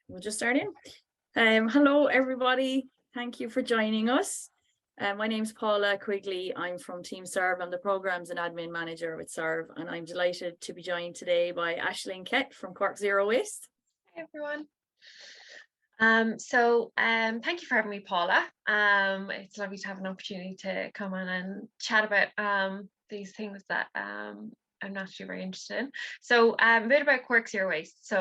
We'll just start in. Hello, everybody. Thank you for joining us. My name's Paula Quigley. I'm from Team Serve. I'm the Programs and Admin Manager with Serve, and I'm delighted to be joined today by Aisling Kett from Cork Zero Waste. Hi, everyone. Thank you for having me, Paula. It's lovely to have an opportunity to come on and chat about these things that I'm naturally very interested in. So a bit about Cork Zero Waste.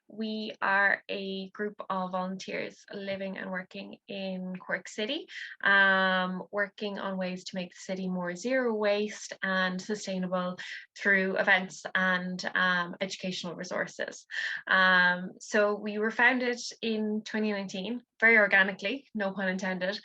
We are a group of volunteers living and working in Cork City, working on ways to make the city more zero waste and sustainable through events and educational resources. So we were founded in 2019, very organically, no pun intended,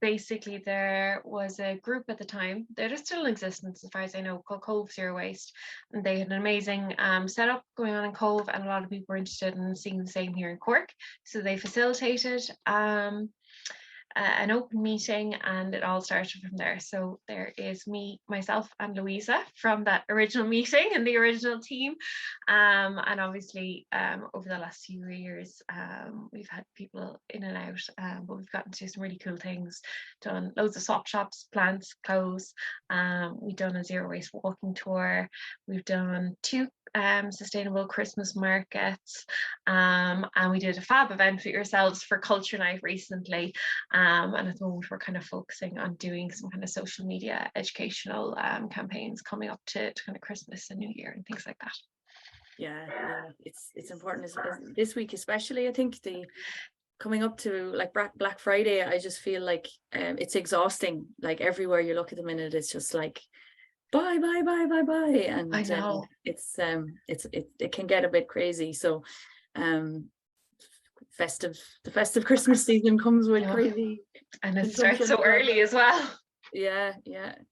basically there was a group at the time that is still in existence as far as I know, called Cork Zero Waste, and they had an amazing setup going on in Cove, and a lot of people were interested in seeing the same here in Cork, so they facilitated an open meeting, and it all started from there. So there is me, myself and Louisa from that original meeting and the original team, and obviously over the last few years we've had people in and out, but we've gotten to do some really cool things, done loads of swap shops, plants, clothes. We've done a zero waste walking tour, we've done 2 sustainable Christmas markets, and we did a fab event with yourselves for Culture Night recently, and at the moment we're kind of focusing on doing some kind of social media educational campaigns coming up to kind of Christmas and New Year and things like that. Yeah, it's important as this week especially. I think the coming up to like Black Friday, I just feel like it's exhausting. Like everywhere you look at the minute, it's just like buy, and I know. it can get a bit crazy. So the festive Christmas season comes with crazy, and it starts so early as well. Yeah,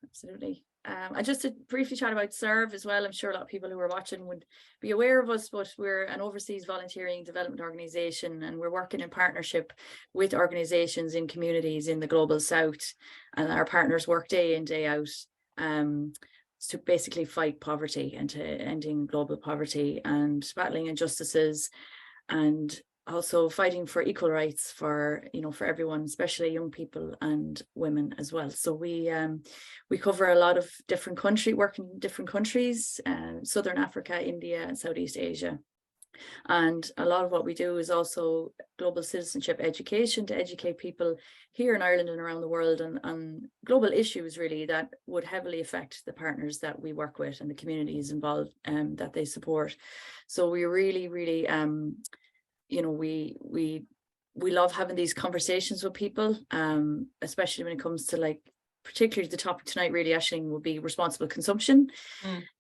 absolutely. And just to briefly chat about Serve as well, I'm sure a lot of people who are watching would be aware of us, but we're an overseas volunteering development organisation, and we're working in partnership with organisations in communities in the global south, and our partners work day in, day out to basically fight poverty and to ending global poverty and battling injustices, and also fighting for equal rights for everyone, especially young people and women as well. So we cover a lot of different countries, work in different countries, Southern Africa, India, and Southeast Asia. And a lot of what we do is also global citizenship education, to educate people here in Ireland and around the world on global issues really that would heavily affect the partners that we work with and the communities involved that they support. So we really we love having these conversations with people, especially when it comes to, like, particularly the topic tonight really, Aisling, will be responsible consumption,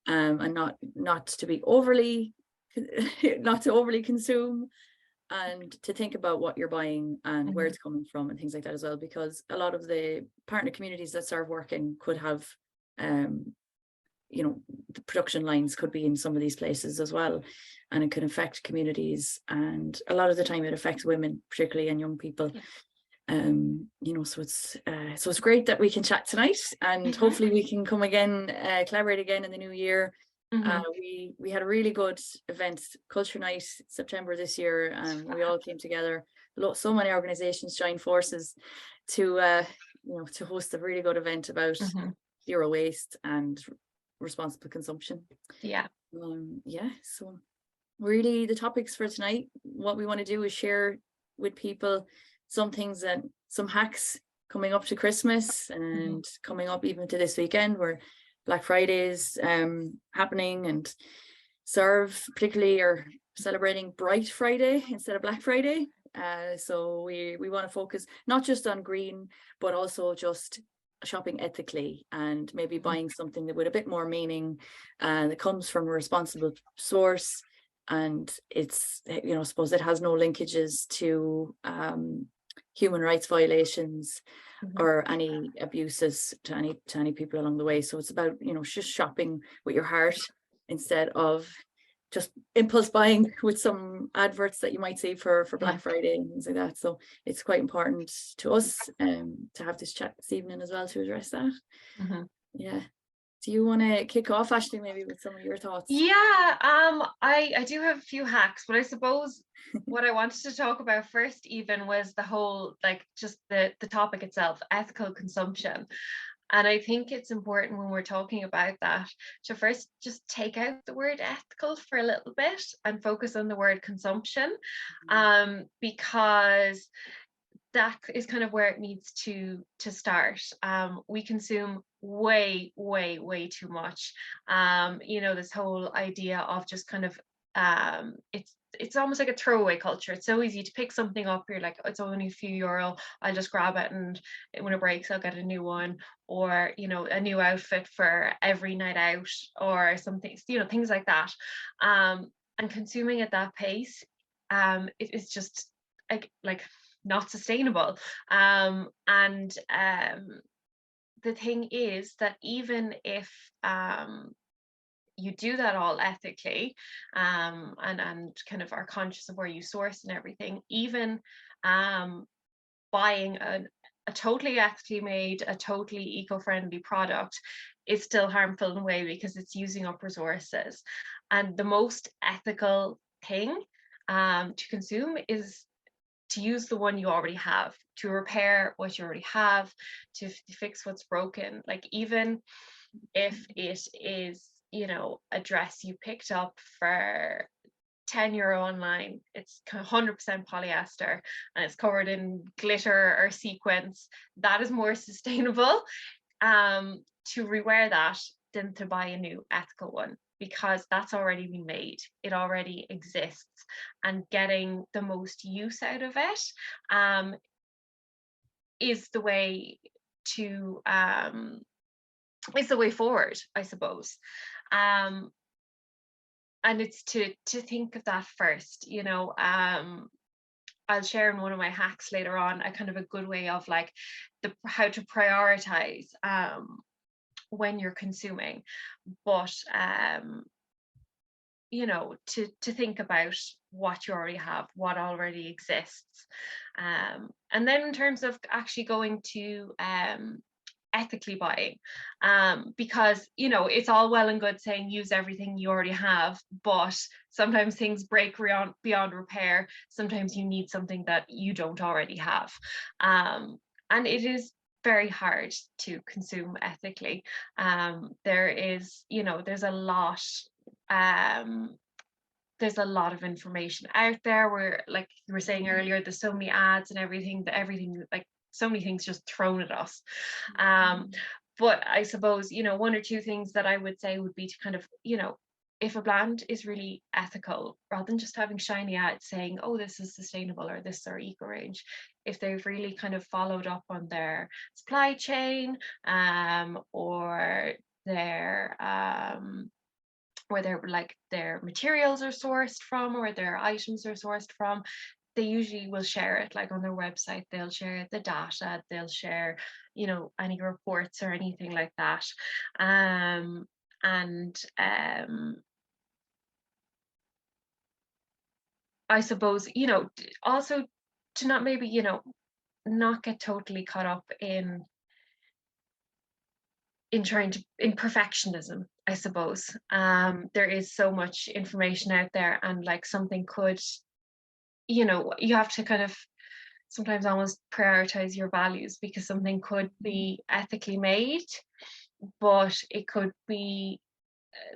and not to overly consume, and to think about what you're buying and where it's coming from and things like that as well, because a lot of the partner communities that Serve work in could have the production lines could be in some of these places as well, and it can affect communities, and a lot of the time it affects women particularly and young people. So it's great that we can chat tonight, and hopefully we can come again, collaborate again in the new year. We had a really good event, Culture Night, September this year, and we all came together. So many organizations joined forces to host a really good event about zero waste and responsible consumption. So really the topics for tonight, what we want to do is share with people some hacks coming up to Christmas, and coming up even to this weekend where Black Friday is happening, and Serve particularly are celebrating Bright Friday instead of Black Friday. So we want to focus not just on green, but also just shopping ethically, and maybe buying something that with a bit more meaning, that comes from a responsible source, and it's, I suppose it has no linkages to human rights violations or any abuses to any people along the way. So it's about just shopping with your heart instead of just impulse buying with some adverts that you might see for Black Friday and things like that. So it's quite important to us to have this chat this evening as well to address that. Yeah. Do you want to kick off, Ashley, maybe with some of your thoughts? Yeah, I do have a few hacks, but I suppose what I wanted to talk about first even was the whole, like, just the topic itself, ethical consumption. And I think it's important when we're talking about that to first just take out the word ethical for a little bit and focus on the word consumption, because that is kind of where it needs to start. We consume way too much. This whole idea of just kind of it's almost like a throwaway culture. It's so easy to pick something up. You're like, oh, it's only a few euro, I'll just grab it, and when it breaks I'll get a new one, or a new outfit for every night out or something, things like that. And consuming at that pace, it is just like not sustainable. And the thing is that even if you do that all ethically, and kind of are conscious of where you source and everything, even buying a totally ethically made, a totally eco-friendly product is still harmful in a way, because it's using up resources. And the most ethical thing to consume is to use the one you already have, to repair what you already have, to fix what's broken. Like, even if it is, a dress you picked up for 10 euro online, it's 100% polyester and it's covered in glitter or sequins, that is more sustainable to rewear that than to buy a new ethical one, because that's already been made, it already exists, and getting the most use out of it is the way to is the way forward, I suppose. And it's to think of that first. I'll share in one of my hacks later on a kind of a good way of like how to prioritize when you're consuming, but to think about what you already have, what already exists, and then in terms of actually going to ethically buying, because it's all well and good saying use everything you already have, but sometimes things break beyond repair. Sometimes you need something that you don't already have, and it is very hard to consume ethically. There's a lot of information out there where, like you were saying earlier, there's so many ads and everything, like so many things just thrown at us. But I suppose, one or two things that I would say would be to kind of, if a brand is really ethical, rather than just having shiny ads saying, oh, this is sustainable or this is our eco range, if they've really kind of followed up on their supply chain, or their where their materials are sourced from, or their items are sourced from, they usually will share it, like on their website, they'll share the data, they'll share, any reports or anything like that. I suppose, also to not maybe, not get totally caught up in perfectionism, I suppose. There is so much information out there, and like something could, you have to kind of sometimes almost prioritize your values, because something could be ethically made, but it could be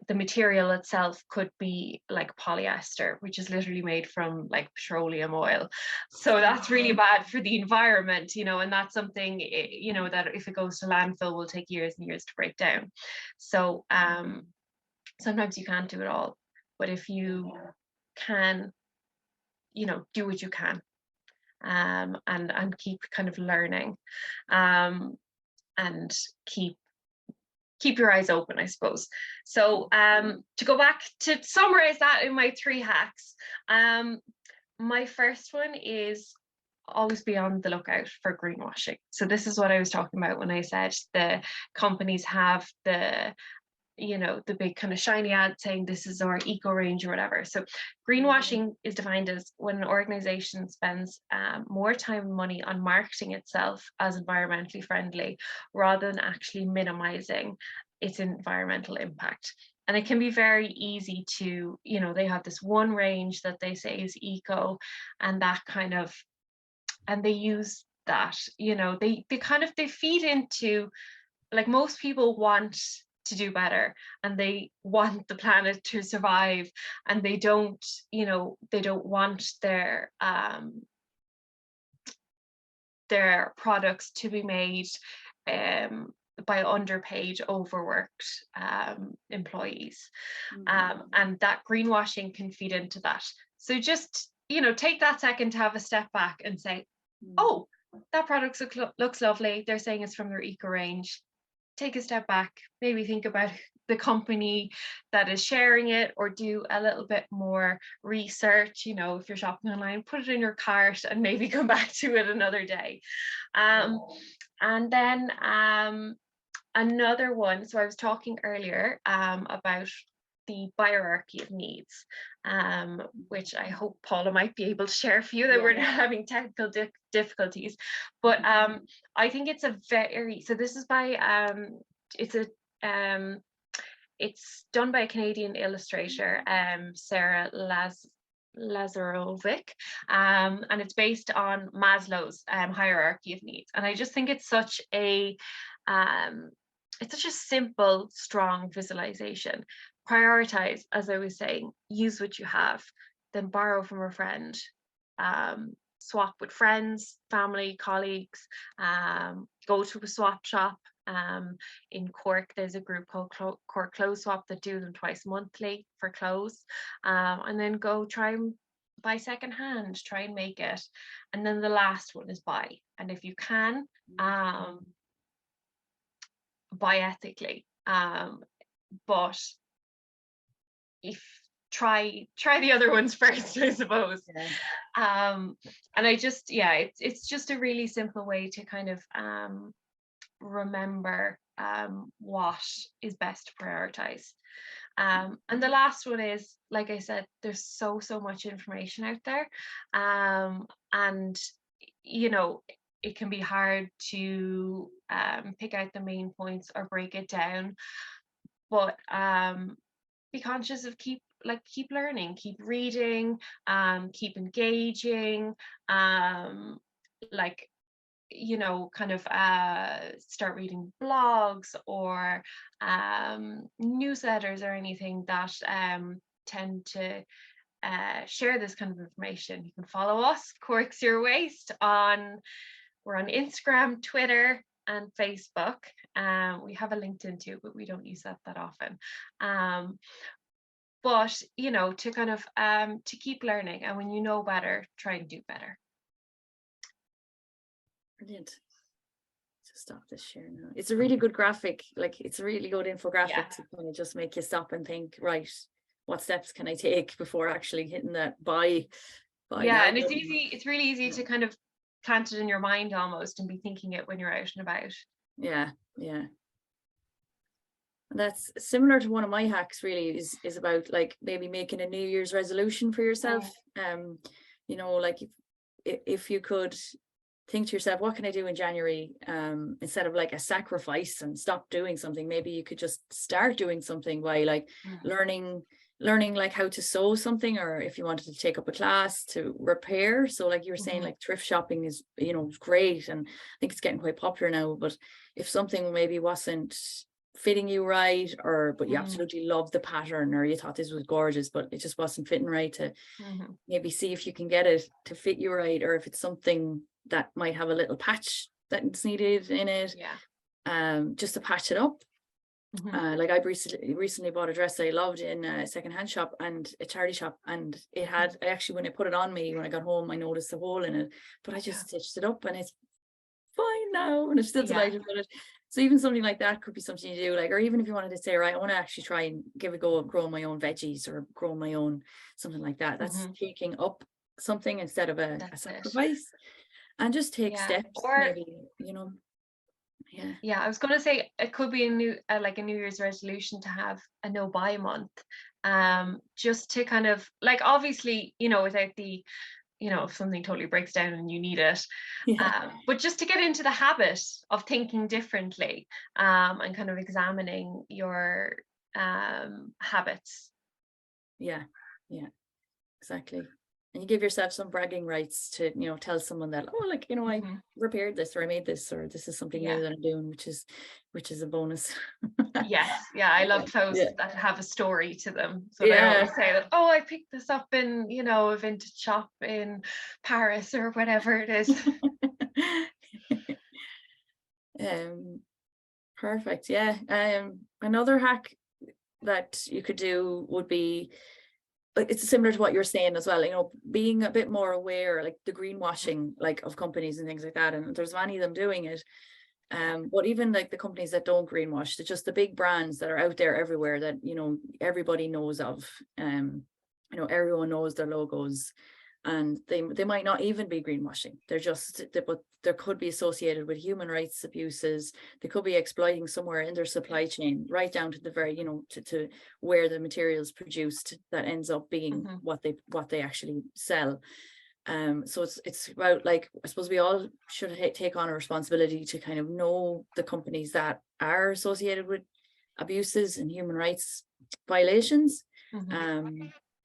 the material itself could be like polyester, which is literally made from like petroleum oil. So that's really bad for the environment, and that's something, that if it goes to landfill will take years and years to break down. So sometimes you can't do it all, but if you can, do what you can, and keep kind of learning, and keep your eyes open, I suppose. So to go back to summarize that in my 3 hacks, my first one is always be on the lookout for greenwashing. So this is what I was talking about when I said the companies have the big kind of shiny ad saying this is our eco range or whatever. So greenwashing is defined as when an organization spends more time and money on marketing itself as environmentally friendly, rather than actually minimizing its environmental impact. And it can be very easy to, you know, they have this one range that they say is eco, and that kind of, and they use that, you know, they feed into, like, most people want to do better and they want the planet to survive, and they don't, you know, they don't want their products to be made by underpaid, overworked employees. And that greenwashing can feed into that. So just, you know, take that second to have a step back and say, oh, that product looks lovely. They're saying it's from their eco range. Take a step back, maybe think about the company that is sharing it, or do a little bit more research. You know, if you're shopping online, put it in your cart and maybe come back to it another day. And then another one, so I was talking earlier about the hierarchy of needs, which I hope Paula might be able to share for you, that we're not having technical difficulties. But I think it's a very, so this is by, it's done by a Canadian illustrator, Sarah Lazarovic, and it's based on Maslow's hierarchy of needs. And I just think it's such a simple, strong visualization. Prioritize, as I was saying, use what you have, then borrow from a friend, swap with friends, family, colleagues, go to a swap shop. In Cork, there's a group called Cork Clothes Swap that do them twice monthly for clothes, and then go try and buy secondhand, try and make it. And then the last one is buy, and if you can, buy ethically, but if try the other ones first, I suppose. And I just, it's just a really simple way to kind of remember what is best to prioritize. And the last one is, like I said, there's so much information out there, and you know, it can be hard to pick out the main points or break it down, but be conscious of keep learning, keep reading, keep engaging, like, you know, kind of start reading blogs or newsletters or anything that tend to share this kind of information. You can follow us, Cork Zero Waste, we're on Instagram, Twitter, and Facebook. We have a LinkedIn too, but we don't use that often. But you know, to kind of to keep learning, and when you know better, try and do better. Brilliant. So stop this share now. It's a really good graphic, like it's a really good infographic to kind of just make you stop and think, right, what steps can I take before actually hitting that buy yeah, and it's really easy to kind of plant it in your mind almost and be thinking it when you're out and about. Yeah. And that's similar to one of my hacks, really, is about like maybe making a New Year's resolution for yourself. You know, like if you could think to yourself, what can I do in January, instead of like a sacrifice and stop doing something, maybe you could just start doing something by like learning like how to sew something, or if you wanted to take up a class to repair. So like you were saying, like thrift shopping is, you know, great, and I think it's getting quite popular now. But if something maybe wasn't fitting you right, but you absolutely loved the pattern, or you thought this was gorgeous but it just wasn't fitting right, to maybe see if you can get it to fit you right, or if it's something that might have a little patch that's needed in it, just to patch it up. Like I recently bought a dress I loved in a secondhand shop and a charity shop, and it had, actually when I put it on me when I got home, I noticed a hole in it, but I just stitched it up and it's fine now, and I'm still delighted with it. So even something like that could be something you do, like, or even if you wanted to say, right, I want to actually try and give a go at growing my own veggies or growing my own something like that. That's taking up something instead of a sacrifice, and just take steps, or maybe, you know. I was going to say it could be a New Year's resolution to have a no buy month, just to kind of, like, obviously, you know, without the, if something totally breaks down and you need it. Yeah. But just to get into the habit of thinking differently, and kind of examining your habits. Yeah, exactly. And you give yourself some bragging rights to, tell someone that, oh, like, I repaired this, or I made this, or this is something new that I'm doing, which is a bonus. Yes, I love clothes that have a story to them. So they always say that, oh, I picked this up in, a vintage shop in Paris or whatever it is. Perfect. Yeah. Another hack that you could do would be, like, it's similar to what you're saying as well, being a bit more aware, like the greenwashing, like, of companies and things like that. And there's many of them doing it. But even like the companies that don't greenwash, it's just the big brands that are out there everywhere that, everybody knows of. Everyone knows their logos, and they might not even be greenwashing. But there could be associated with human rights abuses. They could be exploiting somewhere in their supply chain, right down to the very, to where the materials produced that ends up being what they actually sell. So it's about, like, I suppose we all should take on a responsibility to kind of know the companies that are associated with abuses and human rights violations,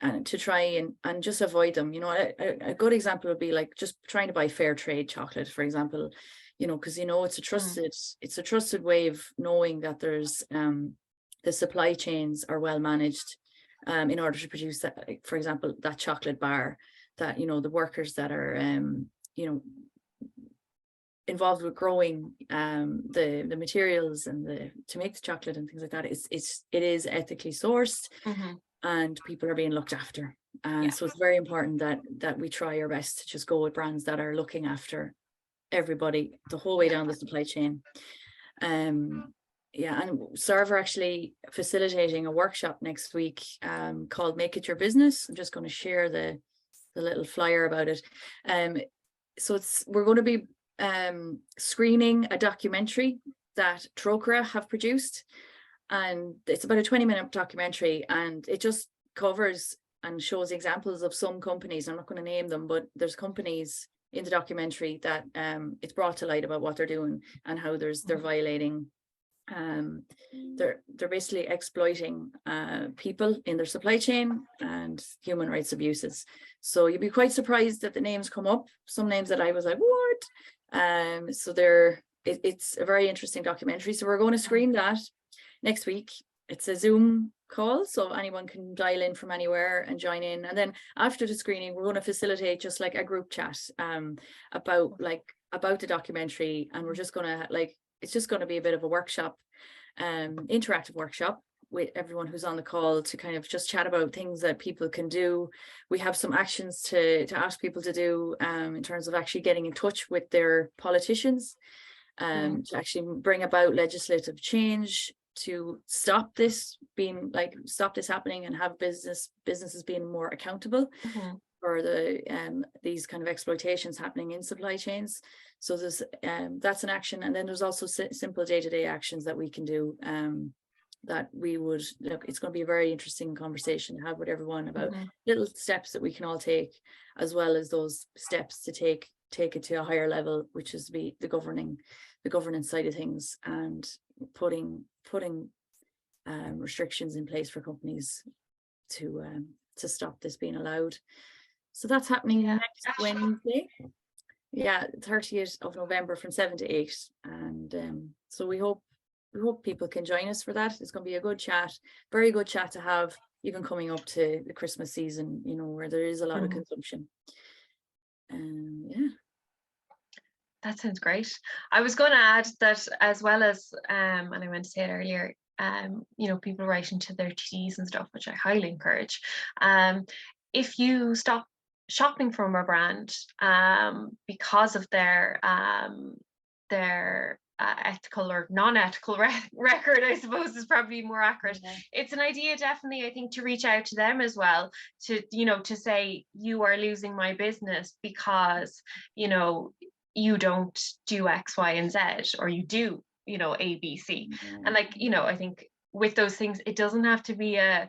and to try and just avoid them. A good example would be, like, just trying to buy fair trade chocolate, for example, because it's a trusted way of knowing that there's the supply chains are well managed, in order to produce that, for example, that chocolate bar, that the workers that are involved with growing the materials and to make the chocolate and things like that, it is ethically sourced, and people are being looked after. So it's very important that we try our best to just go with brands that are looking after everybody the whole way down the supply chain. And Serve are actually facilitating a workshop next week called Make It Your Business. I'm just going to share the little flyer about it. So we're going to be screening a documentary that Trocra have produced, and it's about a 20-minute documentary, and it just covers and shows examples of some companies. I'm not going to name them, but there's companies in the documentary that it's brought to light about what they're doing and how they're violating, they're basically exploiting people in their supply chain and human rights abuses. So you'd be quite surprised that the names come up, some names that I was like, what? So it's a very interesting documentary. So we're going to screen that next week. It's a Zoom call, so anyone can dial in from anywhere and join in. And then after the screening, we're going to facilitate just like a group chat about the documentary, and we're just going to, like, it's just going to be a bit of a workshop, interactive workshop with everyone who's on the call, to kind of just chat about things that people can do. We have some actions to ask people to do in terms of actually getting in touch with their politicians, to actually bring about legislative change to stop this happening, and have businesses being more accountable for these kind of exploitations happening in supply chains. So there's that's an action, and then there's also simple day-to-day actions that we can do, that we would look. It's going to be a very interesting conversation to have with everyone about little steps that we can all take, as well as those steps to take it to a higher level, which is the governance side of things, and putting restrictions in place for companies to stop this being allowed. So that's happening next Wednesday, 30th of November, from 7 to 8, and so we hope people can join us for that. It's going to be a good chat, very good chat to have, even coming up to the Christmas season, where there is a lot of consumption. That sounds great. I was going to add that, as well as and I meant to say it earlier, people writing to their TDs and stuff, which I highly encourage. If you stop shopping from a brand because of their ethical or non-ethical record, I suppose is probably more accurate. It's an idea, definitely, I think, to reach out to them as well, to say, you are losing my business because you don't do X, Y, and Z, or you do A, B, C. And I think with those things, it doesn't have to be a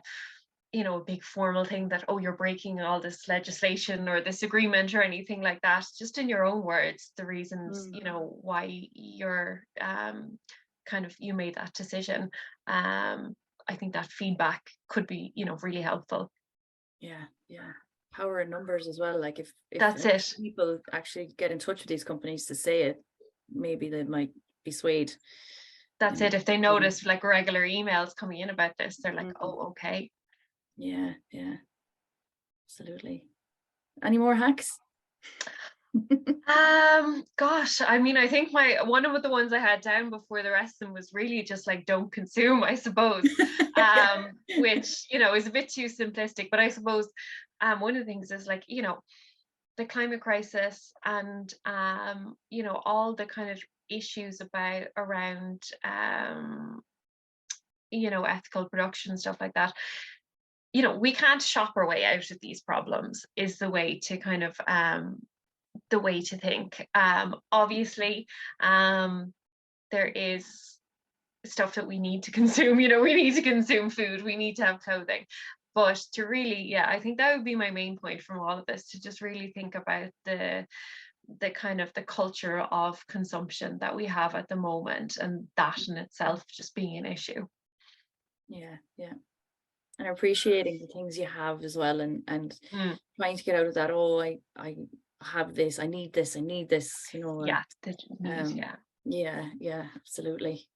you know, a big formal thing that, oh, you're breaking all this legislation or this agreement or anything like that. Just in your own words, the reasons, you know, why you're kind of, you made that decision. I think that feedback could be, you know, really helpful. Yeah, power in numbers as well. Like if That's it. people actually get in touch with these companies to say it, maybe they might be swayed. That's it. If they notice like regular emails coming in about this, they're like, oh, okay. Yeah, absolutely. Any more hacks? Gosh, I mean, I think one of the ones I had down before the rest of them was really just like, don't consume, I suppose. Which, you know, is a bit too simplistic, but I suppose one of the things is like, you know, the climate crisis and you know, all the kind of issues around you know, ethical production, stuff like that. You know, we can't shop our way out of these problems, is the way to kind of the way to think. Obviously, there is stuff that we need to consume. You know, we need to consume food, we need to have clothing, but to really, yeah, I think that would be my main point from all of this, to just really think about the kind of the culture of consumption that we have at the moment, and that in itself just being an issue. Yeah, and appreciating the things you have as well, and trying to get out of that, oh, I have this, I need this, you know. Yeah, yeah, absolutely.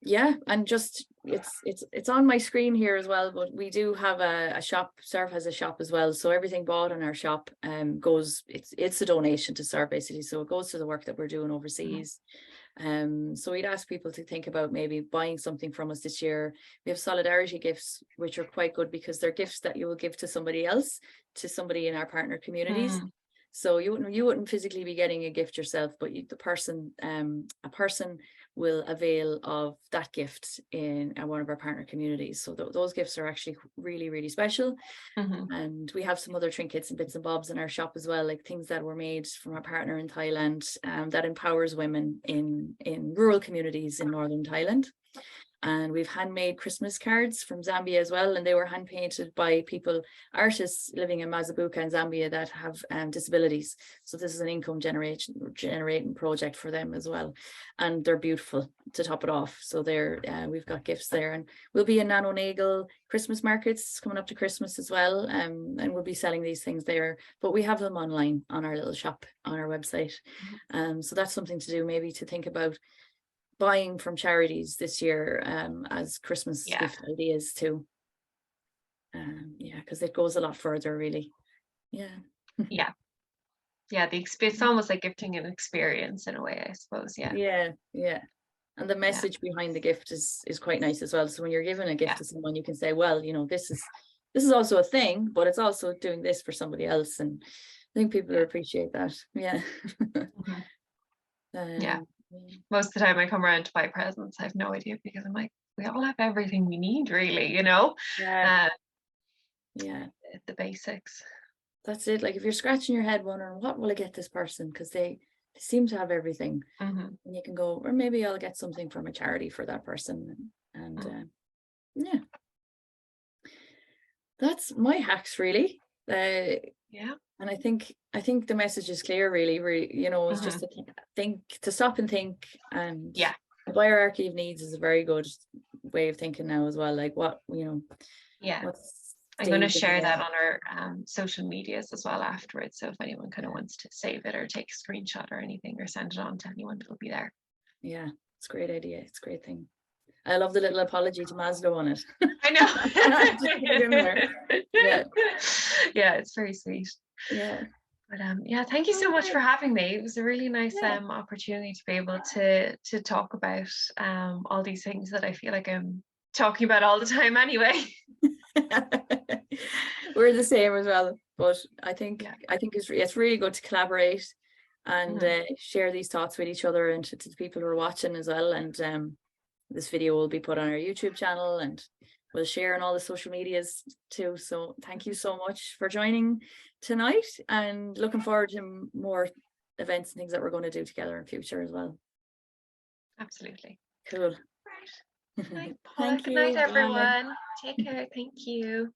Yeah, and just it's on my screen here as well, but we do have a shop. Serve has a shop as well, so everything bought in our shop goes, it's a donation to Serve basically, so it goes to the work that we're doing overseas. So we'd ask people to think about maybe buying something from us this year. We have solidarity gifts, which are quite good because they're gifts that you will give to somebody else, to somebody in our partner communities. So you wouldn't physically be getting a gift yourself, but a person will avail of that gift in one of our partner communities. So those gifts are actually really, really special. And we have some other trinkets and bits and bobs in our shop as well, like things that were made from our partner in Thailand, that empowers women in rural communities in northern Thailand. And we've handmade Christmas cards from Zambia as well, and they were hand painted by artists living in Mazabuka in Zambia that have disabilities. So this is an income generating project for them as well, and they're beautiful to top it off. So we've got gifts there, and we'll be in Nanonagle Christmas markets coming up to Christmas as well, and we'll be selling these things there. But we have them online on our little shop on our website, so that's something to do, maybe to think about buying from charities this year as Christmas gift ideas too. Because it goes a lot further, really. It's almost like gifting an experience in a way, I suppose. Yeah, and the message behind the gift is quite nice as well. So when you're giving a gift to someone, you can say, well, you know, this is also a thing, but it's also doing this for somebody else, and I think people appreciate that. Most of the time I come around to buy presents, I have no idea, because I'm like, we all have everything we need, really, you know. The basics. That's it. Like if you're scratching your head wondering, what will I get this person, because they seem to have everything, and you can go, or maybe I'll get something from a charity for that person. And that's my hacks, really. And I think the message is clear, really, you know, it's just to stop and think. And the hierarchy of needs is a very good way of thinking now as well. Like what, you know, I'm going to share that on our social medias as well afterwards. So if anyone kind of wants to save it or take a screenshot or anything, or send it on to anyone, it'll be there. Yeah, it's a great idea. It's a great thing. I love the little apology to Maslow on it. I know. Yeah, it's very sweet. But thank you so much for having me. It was a really nice opportunity to be able to talk about all these things that I feel like I'm talking about all the time anyway. We're the same as well, but I think it's really good to collaborate and share these thoughts with each other and to the people who are watching as well. And this video will be put on our YouTube channel, and we'll share on all the social medias too. So thank you so much for joining tonight, and looking forward to more events and things that we're going to do together in future as well. Absolutely. Cool. Right. Good night, Paula. Thank Good night, you. Bye. everyone. Take care. Thank you.